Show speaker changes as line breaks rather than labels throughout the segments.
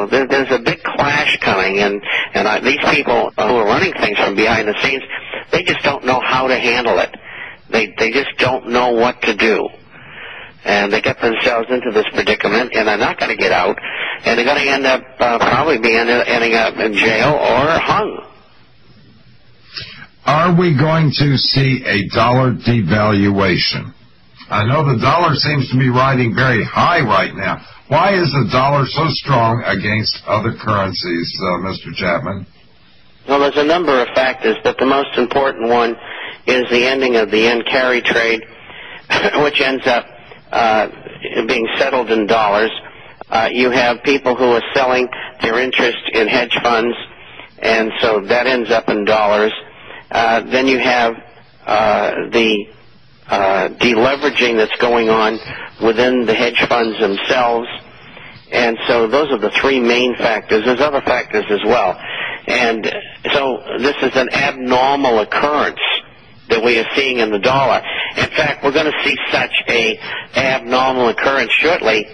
there's a big clash coming, and these people who are running things from behind the scenes, they just don't know how to handle it. They just don't know what to do. And they get themselves into this predicament, and they're not going to get out, and they're going to end up probably ending up in jail or hung.
Are we going to see a dollar devaluation? I know the dollar seems to be riding very high right now. Why is the dollar so strong against other currencies, Mr. Chapman?
Well, there's a number of factors, but the most important one is the ending of the yen carry trade, which ends up being settled in dollars. You have people who are selling their interest in hedge funds, and so that ends up in dollars. Then you have the deleveraging that's going on within the hedge funds themselves. And so those are the three main factors. There's other factors as well. And so this is an abnormal occurrence that we are seeing in the dollar. In fact, we're going to see such a abnormal occurrence shortly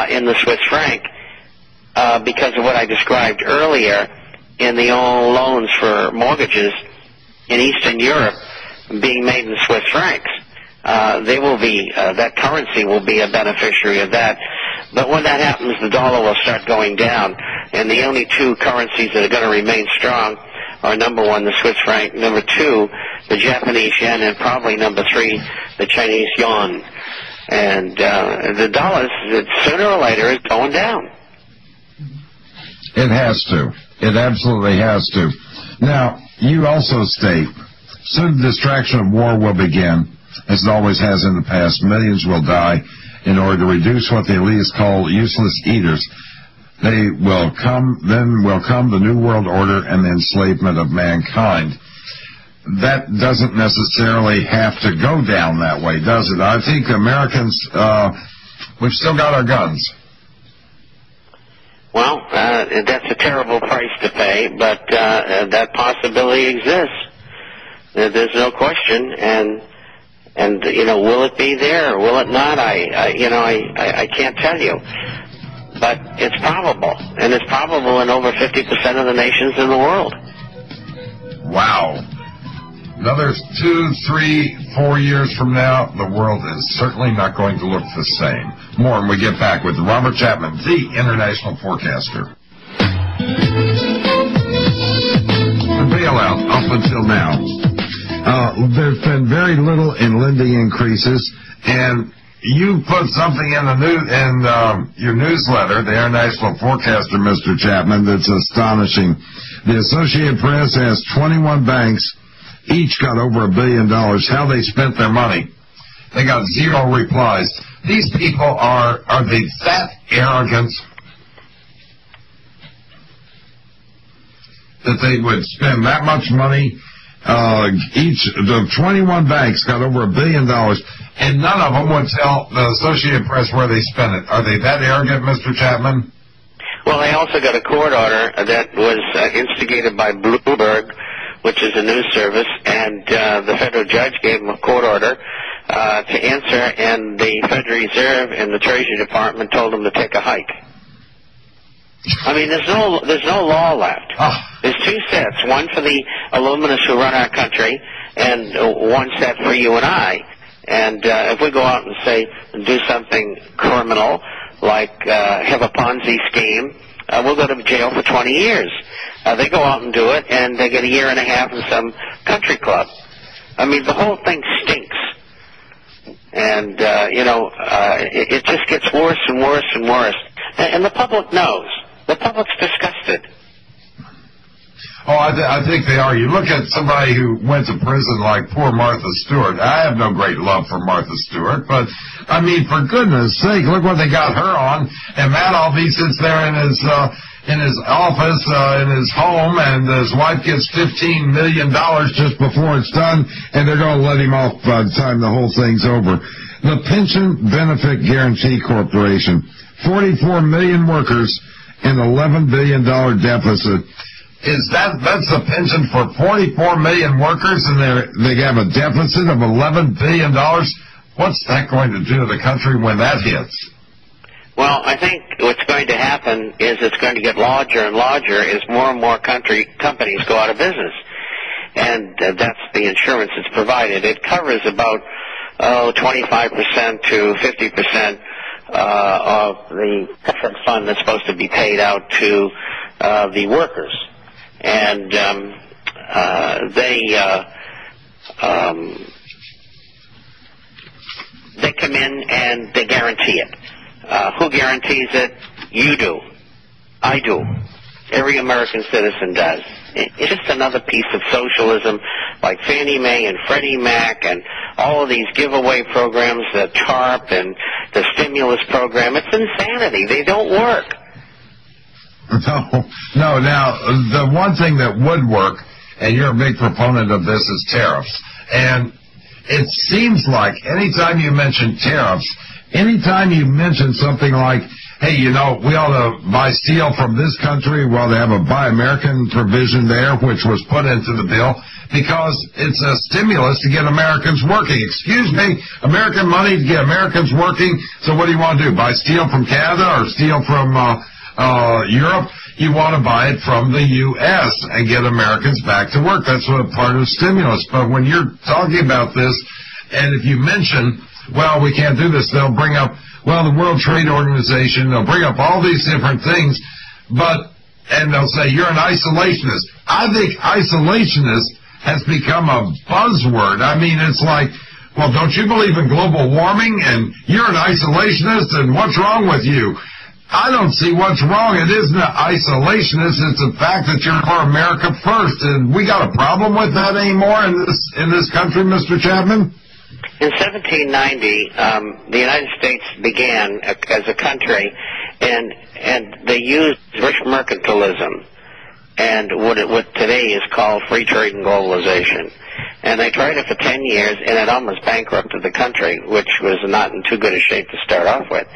in the Swiss franc because of what I described earlier in the old loans for mortgages in Eastern Europe being made in Swiss francs. They will be, that currency will be a beneficiary of that. But when that happens, the dollar will start going down. And the only two currencies that are going to remain strong are, number one, the Swiss franc, number two, the Japanese yen, and probably number three, the Chinese yuan. And the dollar, sooner or later, is going down.
It has to. It absolutely has to. Now, you also state, soon the distraction of war will begin, as it always has in the past. Millions will die in order to reduce what the elitists call useless eaters. They will come, then will come the New World Order and the enslavement of mankind. That doesn't necessarily have to go down that way, does it? I think Americans, we've still got our guns.
Well, that's a terrible price to pay, but that possibility exists. There's no question, and you know, will it be there or will it not? I can't tell you, but it's probable, and it's probable in over 50% of the nations in the world.
Wow. Another 2, 3, 4 years from now, the world is certainly not going to look the same. More when we get back with Robert Chapman, the international forecaster. The bailout up until now. There's been very little in lending increases, and you put something in your newsletter, the International Forecaster, Mr. Chapman, that's astonishing. The Associated Press has 21 banks, each got over $1 billion. How they spent their money? They got 0 replies. These people are they that arrogant that they would spend that much money? Each of the 21 banks got over $1 billion, and none of them would tell the Associated Press where they spent it. Are they that arrogant, Mr. Chapman?
Well, they also got a court order that was instigated by Bloomberg, which is a news service, and the federal judge gave them a court order to answer, and the Federal Reserve and the Treasury Department told them to take a hike. I mean, there's no law left. There's 2 sets, one for the illuminists who run our country, and one set for you and I. And if we go out and say do something criminal, like have a Ponzi scheme, we'll go to jail for 20 years. They go out and do it, and they get a year and a half in some country club. I mean, the whole thing stinks. And, it just gets worse and worse and worse. And the public knows. The public's disgusted.
Oh, I think they are. You look at somebody who went to prison like poor Martha Stewart. I have no great love for Martha Stewart, but, I mean, for goodness sake, look what they got her on. And Matt Albee sits there in his office, in his home, and his wife gets $15 million just before it's done, and they're going to let him off by the time the whole thing's over. The Pension Benefit Guarantee Corporation, 44 million workers, and $11 billion deficit. That's a pension for 44 million workers, and they have a deficit of $11 billion? What's that going to do to the country when that hits?
Well, I think what's going to happen is it's going to get larger and larger as more and more companies go out of business. And that's the insurance that's provided. It covers about 25% to 50% of the pension fund that's supposed to be paid out to the workers. And they come in and they guarantee it. Who guarantees it? You do. I do. Every American citizen does. It's just another piece of socialism, like Fannie Mae and Freddie Mac and all of these giveaway programs, the TARP and the stimulus program. It's insanity. They don't work.
No. Now, the one thing that would work, and you're a big proponent of this, is tariffs. And it seems like anytime you mention tariffs, anytime you mention something like, hey, we ought to buy steel from this country, well, they have a Buy American provision there, which was put into the bill, because it's a stimulus to get Americans working. Excuse me, American money to get Americans working, so what do you want to do, buy steel from Canada or steel from Europe? You want to buy it from the U.S. and get Americans back to work. That's what part of stimulus. But when you're talking about this, and if you mention, well, we can't do this, they'll bring up, well, the World Trade Organization, they'll bring up all these different things, and they'll say, you're an isolationist. I think isolationist has become a buzzword. I mean, it's like, well, don't you believe in global warming? And you're an isolationist, and what's wrong with you? I don't see what's wrong. It isn't an isolationist. It's the fact that you're for America first. And we got a problem with that anymore in this country, Mr. Chapman?
In 1790, the United States began as a country, and they used rich mercantilism and what today is called free trade and globalization. And they tried it for 10 years, and it almost bankrupted the country, which was not in too good a shape to start off with.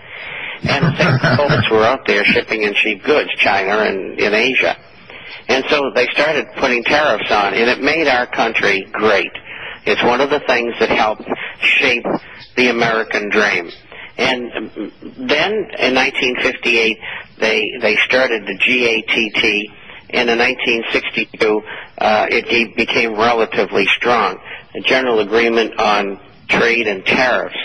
And the same folks were out there shipping in cheap goods, China and in Asia. And so they started putting tariffs on, and it made our country great. It's one of the things that helped shape the American dream. And then in 1958, they started the GATT, and in 1962, it became relatively strong, a general agreement on trade and tariffs.